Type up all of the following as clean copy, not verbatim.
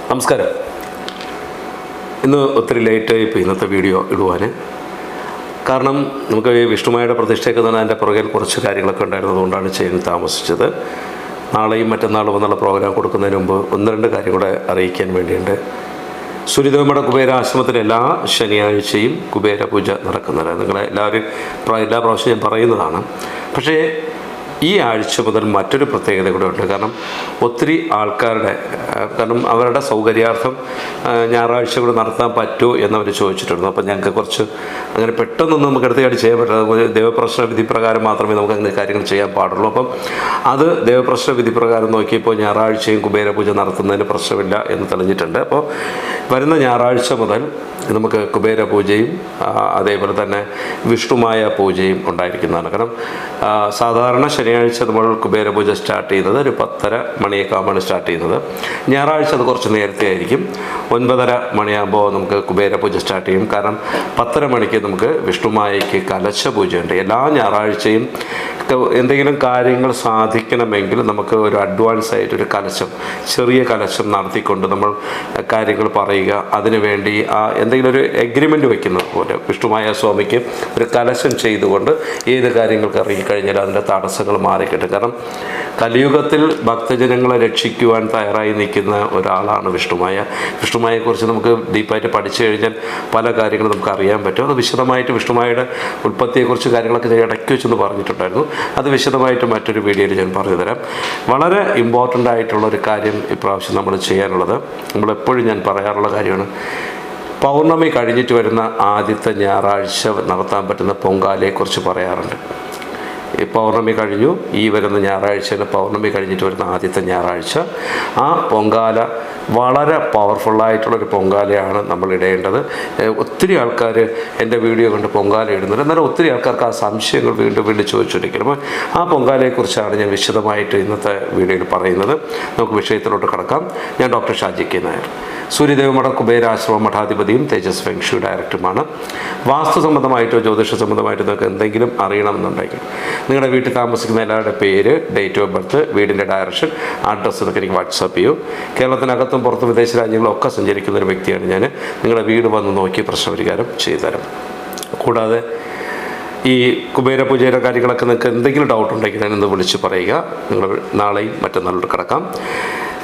നമസ്കാരം. ഇന്ന് ഒത്തിരി ലേറ്റായി ഇപ്പോൾ ഇന്നത്തെ വീഡിയോ ഇടുവാൻ. കാരണം നമുക്ക് ഈ വിഷ്ണുമായുടെ പ്രതിഷ്ഠയൊക്കെ തന്നെ അതിൻ്റെ പുറകിൽ കുറച്ച് കാര്യങ്ങളൊക്കെ ഉണ്ടായിരുന്നതുകൊണ്ടാണ് ചെയ്യാൻ താമസിച്ചത്. നാളെയും മറ്റന്നാളും എന്നുള്ള പ്രോഗ്രാം കൊടുക്കുന്നതിന് മുമ്പ് ഒന്ന് രണ്ട് കാര്യം കൂടെ അറിയിക്കാൻ വേണ്ടിയുണ്ട്. സൂര്യദേവമ്മയുടെ കുബേര ആശ്രമത്തിൽ എല്ലാ ശനിയാഴ്ചയും കുബേര പൂജ നടക്കുന്നത് എല്ലാ പ്രാവശ്യവും ഞാൻ പറയുന്നതാണ്. പക്ഷേ ഈ ആഴ്ച മുതൽ മറ്റൊരു പ്രത്യേകത കൂടെ ഉണ്ട്. കാരണം ഒത്തിരി ആൾക്കാരുടെ അവരുടെ സൗകര്യാർത്ഥം ഞായറാഴ്ച കൂടെ നടത്താൻ പറ്റുമോ എന്നവർ ചോദിച്ചിട്ടുണ്ട്. അപ്പം ഞങ്ങൾക്ക് കുറച്ച് അങ്ങനെ പെട്ടെന്നൊന്നും നമുക്ക് അടുത്തയായിട്ട് ചെയ്യാൻ പറ്റില്ല. ദൈവപ്രശ്ന വിധി പ്രകാരം മാത്രമേ നമുക്ക് അങ്ങനെ കാര്യങ്ങൾ ചെയ്യാൻ പാടുള്ളൂ. അപ്പം അത് ദൈവപ്രശ്ന വിധി പ്രകാരം നോക്കിയപ്പോൾ ഞായറാഴ്ചയും കുബേര പൂജ നടത്തുന്നതിന് പ്രശ്നമില്ല എന്ന് തെളിഞ്ഞിട്ടുണ്ട്. അപ്പോൾ വരുന്ന ഞായറാഴ്ച മുതൽ നമുക്ക് കുബേര പൂജയും അതേപോലെ തന്നെ വിഷ്ണുമായ പൂജയും ഉണ്ടായിരിക്കുന്നതാണ്. കാരണം സാധാരണ ശനിയാഴ്ച നമ്മൾ കുബേര പൂജ സ്റ്റാർട്ട് ചെയ്യുന്നത് ഒരു 10:30 മണിയൊക്കെ ആകുമ്പോൾ സ്റ്റാർട്ട് ചെയ്യുന്നത്. ഞായറാഴ്ച അത് കുറച്ച് നേരത്തെ ആയിരിക്കും. 9:30 മണിയാകുമ്പോൾ നമുക്ക് കുബേര പൂജ സ്റ്റാർട്ട് ചെയ്യും. കാരണം 10:30 മണിക്ക് നമുക്ക് വിഷ്ണുമായയ്ക്ക് കലശ പൂജയുണ്ട്. എല്ലാ ഞായറാഴ്ചയും എന്തെങ്കിലും കാര്യങ്ങൾ സാധിക്കണമെങ്കിൽ നമുക്ക് ഒരു അഡ്വാൻസ് ആയിട്ടൊരു കലശം, ചെറിയ കലശം നടത്തിക്കൊണ്ട് നമ്മൾ കാര്യങ്ങൾ പറയുക. അതിനുവേണ്ടി എന്തെങ്കിലും ഒരു എഗ്രിമെൻ്റ് വയ്ക്കുന്നത് പോലെ വിഷ്ണുമായ സ്വാമിക്ക് ഒരു കലശം ചെയ്തുകൊണ്ട് ഏത് കാര്യങ്ങൾക്ക് ഇറങ്ങിക്കഴിഞ്ഞാൽ അതിൻ്റെ തടസ്സങ്ങൾ മാറിക്കിട്ടും. കാരണം കലിയുഗത്തിൽ ഭക്തജനങ്ങളെ രക്ഷിക്കുവാൻ തയ്യാറായി നിൽക്കുന്ന ഒരാളാണ് വിഷ്ണുമായ. വിഷ്ണുമായെക്കുറിച്ച് നമുക്ക് ഡീപ്പായിട്ട് പഠിച്ചു കഴിഞ്ഞാൽ പല കാര്യങ്ങളും നമുക്ക് അറിയാൻ പറ്റും. അത് വിശദമായിട്ട് വിഷ്ണുമായുടെ ഉൽപ്പത്തിയെക്കുറിച്ച് കാര്യങ്ങളൊക്കെ ഞാൻ ഇടയ്ക്ക് വെച്ചൊന്ന് പറഞ്ഞിട്ടുണ്ടായിരുന്നു. അത് വിശദമായിട്ട് മറ്റൊരു വീഡിയോയിൽ ഞാൻ പറഞ്ഞു തരാം. വളരെ ഇമ്പോർട്ടൻ്റ് ആയിട്ടുള്ളൊരു കാര്യം ഇപ്രാവശ്യം നമ്മൾ ചെയ്യാനുള്ളത്, നമ്മളെപ്പോഴും ഞാൻ പറയാറുള്ള കാര്യമാണ്, പൗർണമി കഴിഞ്ഞിട്ട് വരുന്ന ആദ്യത്തെ ഞായറാഴ്ച നടത്താൻ പറ്റുന്ന പൊങ്കാലയെക്കുറിച്ച് പറയാറുണ്ട്. ഈ പൗർണമി കഴിഞ്ഞു, ഈ വരുന്ന ഞായറാഴ്ച പൗർണമി കഴിഞ്ഞിട്ട് വരുന്ന ആദ്യത്തെ ഞായറാഴ്ച ആ പൊങ്കാല വളരെ പവർഫുള്ളായിട്ടുള്ളൊരു പൊങ്കാലയാണ് നമ്മൾ ഇടേണ്ടത്. ഒത്തിരി ആൾക്കാർ എൻ്റെ വീഡിയോ കണ്ട് പൊങ്കാല ഇടുന്നുണ്ട്. എന്നാലും ഒത്തിരി ആൾക്കാർക്ക് ആ സംശയങ്ങൾ വീണ്ടും ചോദിച്ചുകൊണ്ടിരിക്കണം. അപ്പോൾ ആ പൊങ്കാലയെക്കുറിച്ചാണ് ഞാൻ വിശദമായിട്ട് ഇന്നത്തെ വീഡിയോയിൽ പറയുന്നത്. നമുക്ക് വിഷയത്തിലോട്ട് കടക്കാം. ഞാൻ ഡോക്ടർ ഷാജി കെ നായർ, സൂര്യദേവമഠ കുബേരാശ്രമ മഠാധിപതിയും തേജസ് ഫെങ് ഷൂയി ഡയറക്ടറുമാണ്. വാസ്തു സംബന്ധമായിട്ടോ ജ്യോതിഷ സംബന്ധമായിട്ടോ നിങ്ങൾക്ക് എന്തെങ്കിലും അറിയണമെന്നുണ്ടെങ്കിൽ നിങ്ങളുടെ വീട്ടിൽ താമസിക്കുന്ന എല്ലാവരുടെ പേര്, ഡേറ്റ് ഓഫ് ബർത്ത്, വീടിൻ്റെ ഡയറക്ഷൻ, അഡ്രസ്സ് എന്നൊക്കെ എനിക്ക് വാട്സാപ്പ് ചെയ്യൂ. കേരളത്തിനകത്തും പുറത്തും വിദേശ രാജ്യങ്ങളൊക്കെ സഞ്ചരിക്കുന്ന ഒരു വ്യക്തിയാണ് ഞാൻ. നിങ്ങളുടെ വീട് വന്ന് നോക്കി പ്രശ്നപരിഹാരം ചെയ്തു തരാം. കൂടാതെ ഈ കുബേര പൂജയുടെ കാര്യങ്ങളൊക്കെ നിങ്ങൾക്ക് എന്തെങ്കിലും ഡൗട്ട് ഉണ്ടെങ്കിൽ ഞാനിന്ന് വിളിച്ച് പറയുക. നിങ്ങൾ നാളെയും മറ്റന്നാളോട്ട് കിടക്കാം.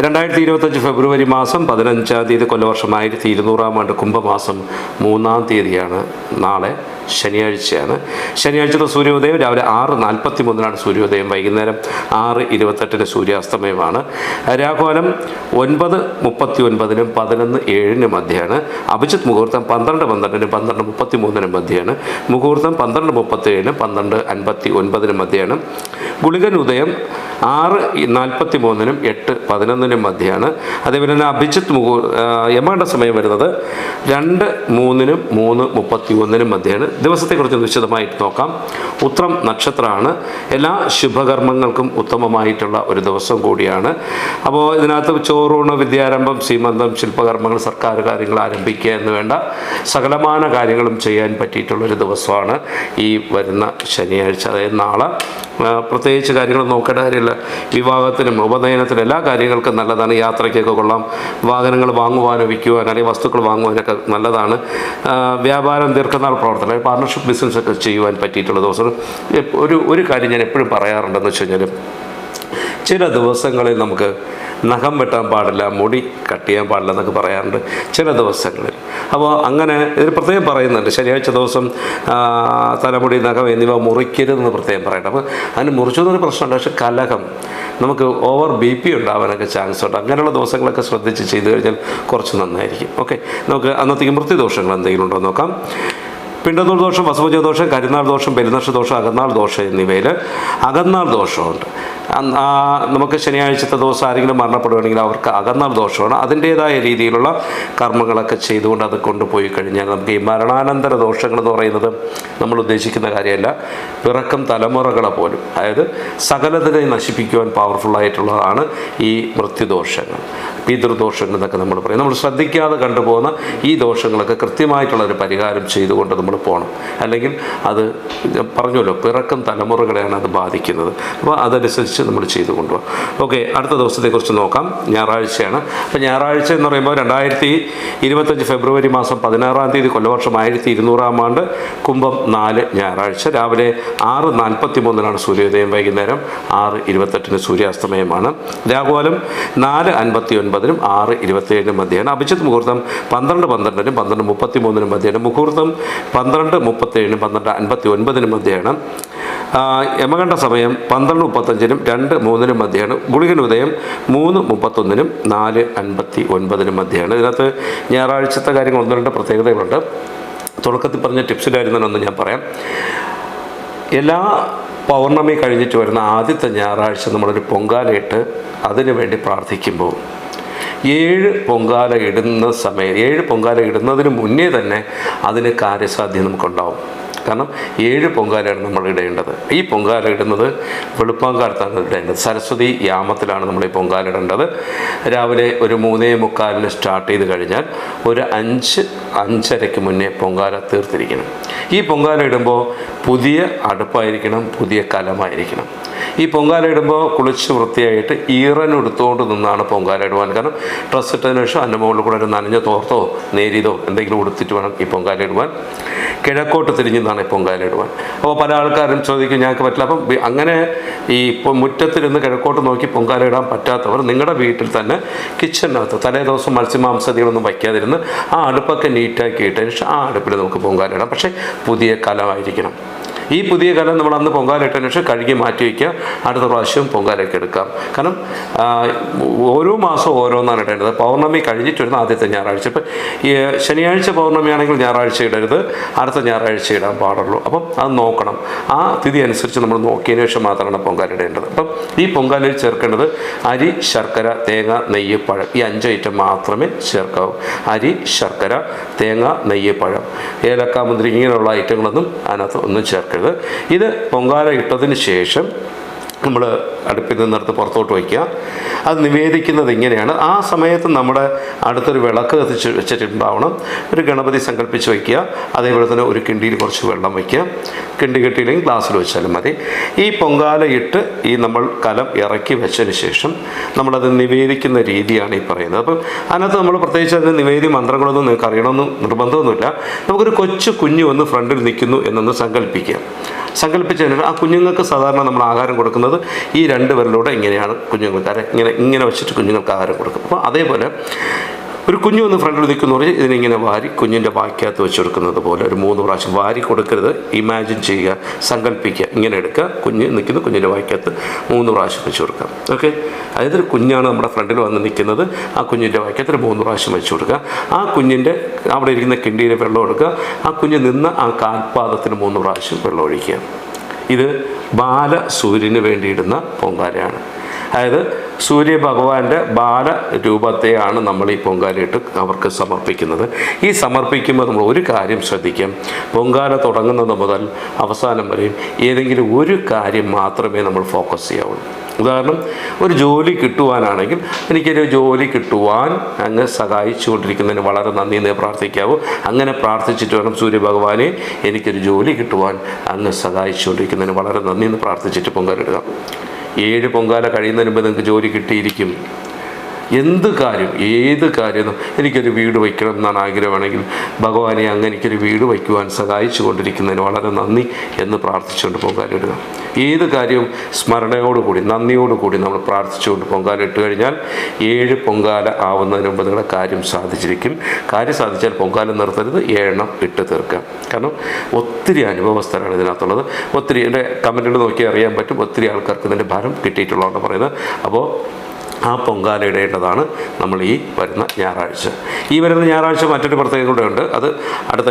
2025 ഫെബ്രുവരി മാസം 15-ാം തീയതി, കൊല്ലവർഷം 1200-ാം ആണ്ട്, കുംഭമാസം 3-ാം തീയതിയാണ് നാളെ, ശനിയാഴ്ചയാണ്. ശനിയാഴ്ചത്തെ സൂര്യോദയം രാവിലെ 6:43 സൂര്യോദയം, വൈകുന്നേരം 6:28 സൂര്യാസ്തമയമാണ്. രാഹുകാലം 9:39 11:07 മധ്യയാണ്. അഭിജിത്ത് മുഹൂർത്തം 12:12 12:33 മധ്യയാണ്. മുഹൂർത്തം 12:37 12:59 മധ്യയാണ്. ഗുളികൻ ഉദയം 6:43 8:11 മധ്യയാണ്. അതേപോലെ തന്നെ അഭിജിത്ത് യമകണ്ഠ സമയം വരുന്നത് 2:03 3:31 മധ്യയാണ്. ദിവസത്തെക്കുറിച്ച് വിശദമായിട്ട് നോക്കാം. ഉത്രം നക്ഷത്രമാണ്. എല്ലാ ശുഭകർമ്മങ്ങൾക്കും ഉത്തമമായിട്ടുള്ള ഒരു ദിവസം കൂടിയാണ്. അപ്പോൾ ഇതിനകത്ത് ചോറൂണ്, വിദ്യാരംഭം, സീമന്തം, ശില്പകർമ്മങ്ങൾ, സർക്കാർ കാര്യങ്ങൾ ആരംഭിക്കുക എന്ന് വേണ്ട സകലമാന കാര്യങ്ങളും ചെയ്യാൻ പറ്റിയിട്ടുള്ളൊരു ദിവസമാണ് ഈ വരുന്ന ശനിയാഴ്ച. അതായത് നാളെ പ്രത്യേകിച്ച് കാര്യങ്ങൾ നോക്കേണ്ട കാര്യമില്ല. വിവാഹത്തിനും ഉപനയനത്തിനും എല്ലാ കാര്യങ്ങൾക്കും നല്ലതാണ്. യാത്രയ്ക്കൊക്കെ കൊള്ളാം. വാഹനങ്ങൾ വാങ്ങുവാനോ വിൽക്കുവാനോ അല്ലെങ്കിൽ വസ്തുക്കൾ വാങ്ങുവാനൊക്കെ നല്ലതാണ്. വ്യാപാരം, ദീർഘനാൾ പ്രവർത്തനം, പാർട്ണർഷിപ്പ് ബിസിനസ്സൊക്കെ ചെയ്യുവാൻ പറ്റിയിട്ടുള്ള ദിവസം. ഒരു കാര്യം ഞാൻ എപ്പോഴും പറയാറുണ്ടെന്ന് വെച്ച് കഴിഞ്ഞാൽ, ചില ദിവസങ്ങളിൽ നമുക്ക് നഖം വെട്ടാൻ പാടില്ല, മുടി കട്ട് ചെയ്യാൻ പാടില്ല എന്നൊക്കെ പറയാറുണ്ട് ചില ദിവസങ്ങളിൽ. അപ്പോൾ അങ്ങനെ ഇതിൽ പ്രത്യേകം പറയുന്നുണ്ട്, ശനിയാഴ്ച ദിവസം തലമുടി, നഖം എന്നിവ മുറിക്കരുതെന്ന് പ്രത്യേകം പറയട്ടെ. അപ്പോൾ അതിന് മുറിച്ചതൊരു പ്രശ്നമുണ്ട്. പക്ഷേ കലഹം, നമുക്ക് ഓവർ BP ഉണ്ടാവാനൊക്കെ ചാൻസ് ഉണ്ട്. അങ്ങനെയുള്ള ദിവസങ്ങളൊക്കെ ശ്രദ്ധിച്ച് ചെയ്തു കഴിഞ്ഞാൽ കുറച്ച് നന്നായിരിക്കും. ഓക്കെ, നമുക്ക് അന്നത്തേക്ക് മൃത്യുദോഷങ്ങൾ എന്തെങ്കിലും ഉണ്ടോ നോക്കാം. പിണ്ടനൂർ ദോഷം, വസുഭുജ ദോഷം, കരിനാൾ ദോഷം, പെരുന്നക്ഷ ദോഷം, അകന്നാൾ ദോഷം എന്നിവയിൽ അകന്നാൾ ദോഷമുണ്ട്. നമുക്ക് ശനിയാഴ്ചത്തെ ദിവസം ആരെങ്കിലും മരണപ്പെടുകയാണെങ്കിൽ അവർക്ക് അകന്നാൾ ദോഷമാണ്. അതിൻ്റേതായ രീതിയിലുള്ള കർമ്മങ്ങളൊക്കെ ചെയ്തുകൊണ്ട് അത് കൊണ്ടുപോയി കഴിഞ്ഞാൽ നമുക്ക് ഈ മരണാനന്തര ദോഷങ്ങളെന്ന് പറയുന്നത് നമ്മൾ ഉദ്ദേശിക്കുന്ന കാര്യമല്ല. പിറക്കം തലമുറകളെ പോലും, അതായത് സകലതിനെ നശിപ്പിക്കുവാൻ പവർഫുള്ളായിട്ടുള്ളതാണ് ഈ മൃത്യുദോഷങ്ങൾ. പിതൃദോഷങ്ങൾ എന്നൊക്കെ നമ്മൾ പറയും. നമ്മൾ ശ്രദ്ധിക്കാതെ കണ്ടുപോകുന്ന ഈ ദോഷങ്ങളൊക്കെ കൃത്യമായിട്ടുള്ളൊരു പരിഹാരം ചെയ്തുകൊണ്ട് നമ്മൾ പോകണം. അല്ലെങ്കിൽ അത് പറഞ്ഞല്ലോ, പിറക്കും തലമുറകളെയാണ് അത് ബാധിക്കുന്നത്. അപ്പോൾ അതനുസരിച്ച് നമ്മൾ ചെയ്തു കൊണ്ടുപോകാം. ഓക്കെ, അടുത്ത ദിവസത്തെക്കുറിച്ച് നോക്കാം. ഞായറാഴ്ചയാണ്. അപ്പോൾ ഞായറാഴ്ച എന്ന് പറയുമ്പോൾ 2025 ഫെബ്രുവരി മാസം 16-ാം തീയതി കൊല്ലവർഷം 1200-ാം ആണ്ട് കുംഭം 4 ഞായറാഴ്ച രാവിലെ 6:43 സൂര്യോദയം, വൈകുന്നേരം 6:28 സൂര്യാസ്തമയമാണ്. രാഹുകാലം 4:59 6:27 മധ്യയാണ്. അഭിജിത്ത് മുഹൂർത്തം 12:12 12:33 മധ്യയാണ്. മുഹൂർത്തം 12:37 12:59 മധ്യയാണ്. യമകണ്ഠ സമയം 12:35 2:03 മധ്യയാണ്. ഗുളികൻ ഉദയം 3:31 4:59 മധ്യയാണ്. ഇതിനകത്ത് ഞായറാഴ്ചത്തെ കാര്യങ്ങൾ 1-2 പ്രത്യേകതകളുണ്ട്. തുടക്കത്തിൽ പറഞ്ഞ ടിപ്സിൻ്റെ കാര്യം തന്നെ ഒന്ന് ഞാൻ പറയാം. എല്ലാ പൗർണമി കഴിഞ്ഞിട്ട് വരുന്ന ആദ്യത്തെ ഞായറാഴ്ച നമ്മളൊരു പൊങ്കാലയിട്ട് അതിനു വേണ്ടി പ്രാർത്ഥിക്കുമ്പോൾ 7 പൊങ്കാല ഇടുന്ന സമയം 7 പൊങ്കാല ഇടുന്നതിന് മുന്നേ തന്നെ അതിന് കാര്യസാധ്യം നമുക്കുണ്ടാവും. കാരണം 7 പൊങ്കാലയാണ് നമ്മൾ ഇടേണ്ടത്. ഈ പൊങ്കാല ഇടുന്നത് വെളുപ്പാങ്കാലത്താണ് ഇടേണ്ടത്. സരസ്വതി യാമത്തിലാണ് നമ്മൾ ഈ പൊങ്കാല ഇടേണ്ടത്. രാവിലെ ഒരു 3:45 സ്റ്റാർട്ട് ചെയ്ത് കഴിഞ്ഞാൽ ഒരു 5:05 മുന്നേ പൊങ്കാല തീർത്തിരിക്കണം. ഈ പൊങ്കാല ഇടുമ്പോൾ പുതിയ അടുപ്പായിരിക്കണം, പുതിയ കലമായിരിക്കണം. ഈ പൊങ്കാല ഇടുമ്പോൾ കുളിച്ച് വൃത്തിയായിട്ട് ഈറനെടുത്തുകൊണ്ട് നിന്നാണ് പൊങ്കാല ഇടുവാൻ. കാരണം ഡ്രസ്സ് ഇട്ടതിന് ശേഷം അതിൻ്റെ മുകളിൽ കൂടെ ഒരു നനഞ്ഞ തോർത്തോ നേരിയതോ എന്തെങ്കിലും ഉടുത്തിട്ട് വേണം ഈ പൊങ്കാല ഇടുവാൻ. കിഴക്കോട്ട് തിരിഞ്ഞെന്നാണ് ഈ പൊങ്കാല ഇടുവാൻ. അപ്പോൾ പല ആൾക്കാരും ചോദിക്കും ഞങ്ങൾക്ക് പറ്റില്ല. അപ്പം അങ്ങനെ ഈ മുറ്റത്തിരുന്ന് കിഴക്കോട്ട് നോക്കി പൊങ്കാല ഇടാൻ പറ്റാത്തവർ നിങ്ങളുടെ വീട്ടിൽ തന്നെ കിച്ചണിനകത്ത് തലേ ദിവസം മത്സ്യമാംസാദികളൊന്നും വയ്ക്കാതിരുന്ന് ആ അടുപ്പൊക്കെ നീറ്റാക്കി ഇട്ടതിന് ശേഷം ആ അടുപ്പിൽ നമുക്ക് പൊങ്കാല ഇടാം. പക്ഷേ പുതിയ കലമായിരിക്കണം. ഈ പുതിയ കലം നമ്മൾ അന്ന് പൊങ്കാല ഇട്ടതിന് ശേഷം കഴുകി മാറ്റി വയ്ക്കുക. അടുത്ത പ്രാവശ്യം പൊങ്കാലയൊക്കെ എടുക്കാം. കാരണം ഓരോ മാസവും ഓരോന്നാണ് ഇടേണ്ടത്. പൗർണമി കഴിഞ്ഞിട്ട് വരുന്ന ആദ്യത്തെ ഞായറാഴ്ച. ഇപ്പം ഈ ശനിയാഴ്ച പൗർണമിയാണെങ്കിൽ ഞായറാഴ്ച ഇടരുത്, അടുത്ത ഞായറാഴ്ച ഇടാൻ പാടുള്ളൂ. അപ്പം അത് നോക്കണം. ആ തിഥി അനുസരിച്ച് നമ്മൾ നോക്കിയതിന് ശേഷം മാത്രമാണ് പൊങ്കാല ഇടേണ്ടത്. അപ്പം ഈ പൊങ്കാലയിൽ ചേർക്കേണ്ടത് അരി, ശർക്കര, തേങ്ങ, നെയ്യ്, പഴം. ഈ 5 ഐറ്റം മാത്രമേ ചേർക്കാവൂ. അരി, ശർക്കര, തേങ്ങ, നെയ്യ്, പഴം, ഏലക്ക, മുന്തിരി ഇങ്ങനെയുള്ള ഐറ്റങ്ങളൊന്നും അതിനകത്ത് ഒന്നും ചേർക്കരുത്. ഇത് പൊങ്കാല ഇട്ടതിന് ശേഷം നമ്മൾ അടുപ്പിൽ നിന്നെടുത്ത് പുറത്തോട്ട് വയ്ക്കുക. അത് നിവേദിക്കുന്നത് ഇങ്ങനെയാണ്. ആ സമയത്ത് നമ്മുടെ അടുത്തൊരു വിളക്ക് കത്തിച്ച് വെച്ചിട്ടുണ്ടാവണം. ഒരു ഗണപതി സങ്കല്പിച്ച് വയ്ക്കുക. അതേപോലെ തന്നെ ഒരു കിണ്ടിയിൽ കുറച്ച് വെള്ളം വയ്ക്കുക. കിണ്ടി കിട്ടിയില്ലെങ്കിൽ ഗ്ലാസ്സിൽ വെച്ചാലും മതി. ഈ പൊങ്കാല ഇട്ട് ഈ നമ്മൾ കലം ഇറക്കി വെച്ചതിന് ശേഷം നമ്മളത് നിവേദിക്കുന്ന രീതിയാണ് ഈ പറയുന്നത്. അപ്പം അതിനകത്ത് നമ്മൾ പ്രത്യേകിച്ച് അതിന് നിവേദി മന്ത്രങ്ങളൊന്നും നിങ്ങൾക്ക് അറിയണമെന്ന് നിർബന്ധമൊന്നുമില്ല. നമുക്കൊരു കൊച്ചു കുഞ്ഞു വന്ന് ഫ്രണ്ടിൽ നിൽക്കുന്നു എന്നൊന്ന് സങ്കല്പിക്കുക. സങ്കല്പിച്ചതിന് ആ കുഞ്ഞുങ്ങൾക്ക് സാധാരണ നമ്മൾ ആഹാരം കൊടുക്കുന്നത് ഈ 2 വിരലിലൂടെ ഇങ്ങനെയാണ് കുഞ്ഞുങ്ങൾക്ക് ഇങ്ങനെ വെച്ചിട്ട് കുഞ്ഞുങ്ങൾക്ക് ആഹാരം കൊടുക്കും. അപ്പോൾ അതേപോലെ ഒരു കുഞ്ഞു വന്ന് ഫ്രണ്ടിൽ നിൽക്കുന്ന പറഞ്ഞാൽ ഇതിനിങ്ങനെ വാരി കുഞ്ഞിൻ്റെ വായ്ക്കകത്ത് വെച്ച് കൊടുക്കുന്നത് പോലെ ഒരു 3 പ്രാവശ്യം വാരി കൊടുക്കരുത്. ഇമാജിൻ ചെയ്യുക, സങ്കല്പിക്കുക. ഇങ്ങനെ എടുക്കുക, കുഞ്ഞ് നിൽക്കുന്ന കുഞ്ഞിൻ്റെ വായ്ക്കകത്ത് 3 പ്രാവശ്യം വെച്ച് കൊടുക്കുക. ഓക്കെ, അതായത് ഒരു കുഞ്ഞാണ് നമ്മുടെ ഫ്രണ്ടിൽ വന്ന് നിൽക്കുന്നത്. ആ കുഞ്ഞിൻ്റെ വായ്ക്കകത്ത് 3 പ്രാവശ്യം വെച്ച് കൊടുക്കുക. ആ കുഞ്ഞിൻ്റെ അവിടെ ഇരിക്കുന്ന കിണ്ടിയിൽ വെള്ളം എടുക്കുക. ആ കുഞ്ഞ് നിന്ന് ആ കാൽപാദത്തിന് 3 പ്രാവശ്യം വെള്ളം ഒഴിക്കുക. ഇത് ബാലസൂര്യന് വേണ്ടിയിടുന്ന പൊങ്കാലയാണ്. അതായത് സൂര്യഭഗവാന്റെ ബാലരൂപത്തെയാണ് നമ്മൾ ഈ പൊങ്കാലയിട്ട് അവർക്ക് സമർപ്പിക്കുന്നത്. ഈ സമർപ്പിക്കുമ്പോൾ നമ്മൾ ഒരു കാര്യം ശ്രദ്ധിക്കാം. പൊങ്കാല തുടങ്ങുന്നത് മുതൽ അവസാനം വരെയും ഏതെങ്കിലും ഒരു കാര്യം മാത്രമേ നമ്മൾ ഫോക്കസ് ചെയ്യാവുള്ളൂ. ഉദാഹരണം, ഒരു ജോലി കിട്ടുവാനാണെങ്കിൽ എനിക്കൊരു ജോലി കിട്ടുവാൻ അങ്ങ് സഹായിച്ചുകൊണ്ടിരിക്കുന്നതിന് വളരെ നന്ദി എന്നേ പ്രാർത്ഥിക്കാവൂ. അങ്ങനെ പ്രാർത്ഥിച്ചിട്ട് വേണം സൂര്യഭഗവാനെ എനിക്കൊരു ജോലി കിട്ടുവാൻ അങ്ങ് സഹായിച്ചുകൊണ്ടിരിക്കുന്നതിന് വളരെ നന്ദി എന്ന് പ്രാർത്ഥിച്ചിട്ട് പൊങ്കാല ഇടുക. 7 പൊങ്കാല കഴിയുന്നതിന് മുമ്പ് നിങ്ങൾക്ക് ജോലി കിട്ടിയിരിക്കും. എന്ത് കാര്യം, ഏത് കാര്യം, എനിക്കൊരു വീട് വയ്ക്കണം എന്നാണ് ആഗ്രഹമാണെങ്കിൽ ഭഗവാനെ അങ്ങ് എനിക്കൊരു വീട് വയ്ക്കുവാൻ സഹായിച്ചു കൊണ്ടിരിക്കുന്നതിന് വളരെ നന്ദി എന്ന് പ്രാർത്ഥിച്ചുകൊണ്ട് പൊങ്കാലിടുക. ഏത് കാര്യവും സ്മരണയോടുകൂടി നന്ദിയോടുകൂടി നമ്മൾ പ്രാർത്ഥിച്ചുകൊണ്ട് പൊങ്കാല ഇട്ട് കഴിഞ്ഞാൽ 7 പൊങ്കാല ആവുന്നതിന് മുമ്പ് നിങ്ങളുടെ കാര്യം സാധിച്ചിരിക്കും. കാര്യം സാധിച്ചാൽ പൊങ്കാല നിർത്തരുത്, 7 ഇട്ട് തീർക്കാം. കാരണം ഒത്തിരി അനുഭവസ്ഥരാണ് ഇതിനകത്തുള്ളത്. ഒത്തിരി എൻ്റെ കമൻറ്റുകൾ നോക്കി അറിയാൻ പറ്റും. ഒത്തിരി ആൾക്കാർക്ക് ഇതിൻ്റെ ഭാരം കിട്ടിയിട്ടുള്ളതാണ് പറയുന്നത്. അപ്പോൾ ആ പൊങ്കാല ഇടേണ്ടതാണ് നമ്മൾ ഈ വരുന്ന ഞായറാഴ്ച. ഈ വരുന്ന ഞായറാഴ്ച മറ്റൊരു പ്രത്യേകത കൂടെ ഉണ്ട്. അത് അടുത്ത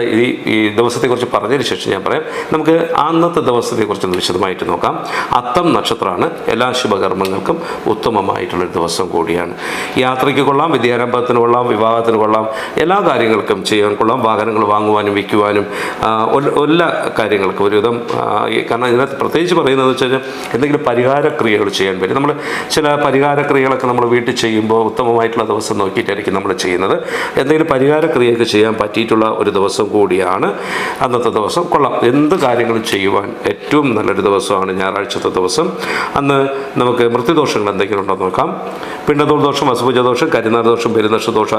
ഈ ദിവസത്തെക്കുറിച്ച് പറഞ്ഞതിന് ശേഷം ഞാൻ പറയാം. നമുക്ക് അന്നത്തെ ദിവസത്തെക്കുറിച്ച് വിശദമായിട്ട് നോക്കാം. അത്തം നക്ഷത്രമാണ്. എല്ലാ ശുഭകർമ്മങ്ങൾക്കും ഉത്തമമായിട്ടുള്ളൊരു ദിവസം കൂടിയാണ്. യാത്രയ്ക്ക് കൊള്ളാം, വിദ്യാരംഭത്തിന് കൊള്ളാം, വിവാഹത്തിന് കൊള്ളാം, എല്ലാ കാര്യങ്ങൾക്കും ചെയ്യാൻ കൊള്ളാം. വാഹനങ്ങൾ വാങ്ങുവാനും വിൽക്കുവാനും എല്ലാ കാര്യങ്ങൾക്കും ഒരുവിധം. കാരണം ഇതിനകത്ത് പ്രത്യേകിച്ച് പറയുന്നതെന്ന് വെച്ച് കഴിഞ്ഞാൽ എന്തെങ്കിലും പരിഹാരക്രിയകൾ ചെയ്യാൻ പറ്റും. നമ്മൾ ചില പരിഹാരക്രിയകളൊക്കെ ക്രിയകളൊക്കെ നമ്മൾ വീട്ടിൽ ചെയ്യുമ്പോൾ ഉത്തമമായിട്ടുള്ള ദിവസം നോക്കിയിട്ടായിരിക്കും നമ്മൾ ചെയ്യുന്നത്. എന്തെങ്കിലും പരിഹാര ക്രിയയൊക്കെ ചെയ്യാൻ പറ്റിയിട്ടുള്ള ഒരു ദിവസം കൂടിയാണ് അന്നത്തെ ദിവസം. കൊള്ളാം, എന്ത് കാര്യങ്ങളും ചെയ്യുവാൻ ഏറ്റവും നല്ലൊരു ദിവസമാണ് ഞായറാഴ്ചത്തെ ദിവസം. അന്ന് നമുക്ക് മൃത്യുദോഷങ്ങൾ എന്തെങ്കിലും ഉണ്ടോ നോക്കാം. പിണ്ടതോൾ ദോഷം, അസുഭുജ ദോഷം, കരിനാൾ ദോഷം, പെരുന്നക്ഷ ദോഷം,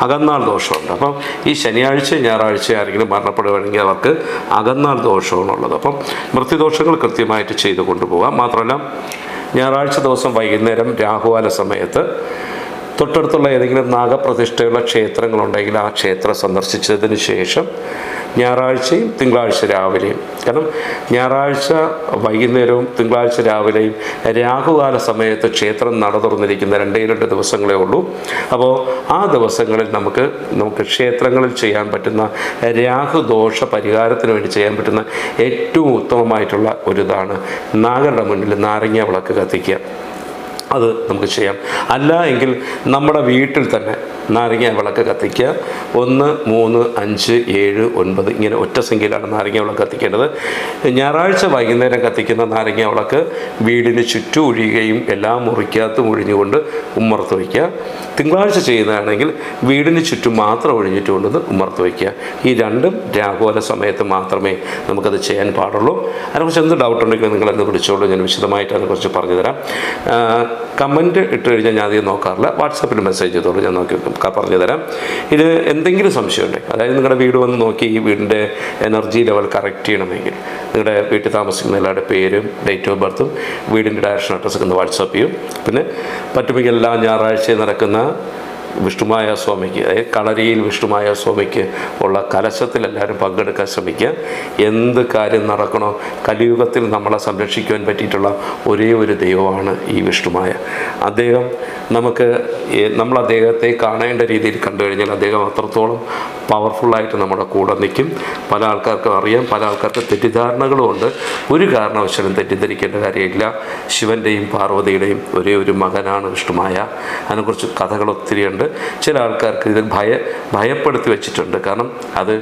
അകന്നാൾ ദോഷമുണ്ട്. അപ്പം ഈ ശനിയാഴ്ച ഞായറാഴ്ച ആരെങ്കിലും മരണപ്പെടുകയാണെങ്കിൽ അവർക്ക് അകന്നാൾ ദോഷമാണുള്ളത്. അപ്പം മൃത്യുദോഷങ്ങൾ കൃത്യമായിട്ട് ചെയ്ത് കൊണ്ടുപോകാം. മാത്രമല്ല ഞായറാഴ്ച ദിവസം വൈകുന്നേരം രാഹുകാല സമയത്ത് തൊട്ടടുത്തുള്ള ഏതെങ്കിലും നാഗപ്രതിഷ്ഠയുള്ള ക്ഷേത്രങ്ങളുണ്ടെങ്കിൽ ആ ക്ഷേത്രം സന്ദർശിച്ചതിന് ശേഷം ഞായറാഴ്ചയും തിങ്കളാഴ്ച രാവിലെയും, കാരണം ഞായറാഴ്ച വൈകുന്നേരവും തിങ്കളാഴ്ച രാവിലെയും രാഹുകാല സമയത്ത് ക്ഷേത്രം നട തുറന്നിരിക്കുന്ന 2 ദിവസങ്ങളേ ഉള്ളൂ. അപ്പോൾ ആ ദിവസങ്ങളിൽ നമുക്ക് ക്ഷേത്രങ്ങളിൽ ചെയ്യാൻ പറ്റുന്ന രാഹുദോഷ പരിഹാരത്തിന് വേണ്ടി ചെയ്യാൻ പറ്റുന്ന ഏറ്റവും ഉത്തമമായിട്ടുള്ള ഒരിതാണ് നാഗരുടെ മുന്നിൽ നാരങ്ങ വിളക്ക് കത്തിക്കുക. അത് നമുക്ക് ചെയ്യാം. അല്ല എങ്കിൽ നമ്മുടെ വീട്ടിൽ തന്നെ നാരങ്ങ വിളക്ക് കത്തിക്കുക. 1, 3, 5, 7, 9 ഇങ്ങനെ ഒറ്റ സംഖ്യയിലാണ് നാരങ്ങ വിളക്ക് കത്തിക്കേണ്ടത്. ഞായറാഴ്ച വൈകുന്നേരം കത്തിക്കുന്ന നാരങ്ങ വിളക്ക് വീടിന് ചുറ്റും ഒഴിയുകയും എല്ലാ മുറിക്കകത്തും ഒഴിഞ്ഞുകൊണ്ട് ഉമ്മർത്ത് വയ്ക്കുക. തിങ്കളാഴ്ച ചെയ്യുന്നതാണെങ്കിൽ വീടിന് ചുറ്റും മാത്രം ഒഴിഞ്ഞിട്ട് കൊണ്ടുവന്ന് ഉമ്മർത്ത് വയ്ക്കുക. ഈ രണ്ടും രാഹുകാല സമയത്ത് മാത്രമേ നമുക്കത് ചെയ്യാൻ പാടുള്ളൂ. അതിനെക്കുറിച്ച് എന്ത് ഡൗട്ട് ഉണ്ടെങ്കിലും നിങ്ങളെന്ന് വിളിച്ചോളൂ, ഞാൻ വിശദമായിട്ട് അതിനെക്കുറിച്ച് പറഞ്ഞു തരാം. കമൻറ്റ് ഇട്ട് കഴിഞ്ഞാൽ ഞാൻ അധികം നോക്കാറില്ല, വാട്സാപ്പിൽ മെസ്സേജ് ചെയ്തോളൂ, ഞാൻ നോക്കി പറഞ്ഞു തരാം. ഇത് എന്തെങ്കിലും സംശയമുണ്ടെങ്കിൽ, അതായത് നിങ്ങളുടെ വീട് വന്ന് നോക്കി ഈ വീടിൻ്റെ എനർജി ലെവൽ കറക്റ്റ് ചെയ്യണമെങ്കിൽ നിങ്ങളുടെ വീട്ടിൽ താമസിക്കുന്ന എല്ലാവരുടെ പേരും ഡേറ്റ് ഓഫ് ബർത്തും വീടിൻ്റെ ഡയറക്ഷൻ അഡ്രസ്സൊക്കെ ഒന്ന് വാട്സാപ്പ് ചെയ്യും. പിന്നെ പറ്റുമെങ്കിൽ എല്ലാ ഞായറാഴ്ചയും നടക്കുന്ന വിഷ്ണുമായ സ്വാമിക്ക്, അതായത് കളരിയിൽ വിഷ്ണുമായ സ്വാമിക്ക് ഉള്ള കലശത്തിൽ എല്ലാവരും പങ്കെടുക്കാൻ ശ്രമിക്കുക. എന്ത് കാര്യം നടക്കണോ, കലിയുഗത്തിൽ നമ്മളെ സംരക്ഷിക്കുവാൻ പറ്റിയിട്ടുള്ള ഒരേ ഒരു ദൈവമാണ് ഈ വിഷ്ണുമായ. അദ്ദേഹം നമ്മൾ അദ്ദേഹത്തെ കാണേണ്ട രീതിയിൽ കണ്ടു കഴിഞ്ഞാൽ അദ്ദേഹം അത്രത്തോളം പവർഫുള്ളായിട്ട് നമ്മുടെ കൂടെ നിൽക്കും. പല ആൾക്കാർക്കും അറിയാം, പല ആൾക്കാർക്ക് തെറ്റിദ്ധാരണകളും ഉണ്ട്. ഒരു കാരണവശാലും തെറ്റിദ്ധരിക്കേണ്ട കാര്യമില്ല. ശിവൻ്റെയും പാർവതിയുടെയും ഒരേ ഒരു മകനാണ് വിഷ്ണുമായ. അതിനെക്കുറിച്ച് കഥകൾ ഒത്തിരിയുണ്ട്. ചില ആൾക്കാർക്ക് ഇതിൽ ഭയപ്പെടുത്തി വെച്ചിട്ടുണ്ട്. കാരണം അത്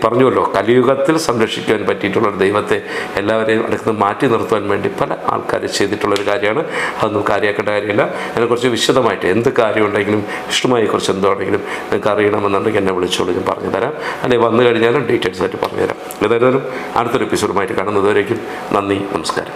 പറഞ്ഞുവല്ലോ, കലിയുഗത്തിൽ സംരക്ഷിക്കാൻ പറ്റിയിട്ടുള്ളൊരു ദൈവത്തെ എല്ലാവരെയും അടുത്ത് മാറ്റി നിർത്തുവാൻ വേണ്ടി പല ആൾക്കാർ ചെയ്തിട്ടുള്ളൊരു കാര്യമാണ്. അതൊന്നും കാര്യമാക്കേണ്ട കാര്യമില്ല. അതിനെക്കുറിച്ച് വിശദമായിട്ട് എന്ത് കാര്യമുണ്ടെങ്കിലും വിഷ്ണുമായെക്കുറിച്ച് എന്താണെങ്കിലും നിങ്ങൾക്ക് അറിയണമെന്നുണ്ടെങ്കിൽ എന്നെ വിളിച്ചോളൂ, ഞാൻ പറഞ്ഞു തരാം. അല്ലെങ്കിൽ വന്നു കഴിഞ്ഞാലും ഡീറ്റെയിൽസ് ആയിട്ട് പറഞ്ഞു തരാം. ഏതായാലും അടുത്തൊരു എപ്പിസോഡുമായിട്ട് കാണുന്നതുവരേക്കും നന്ദി, നമസ്കാരം.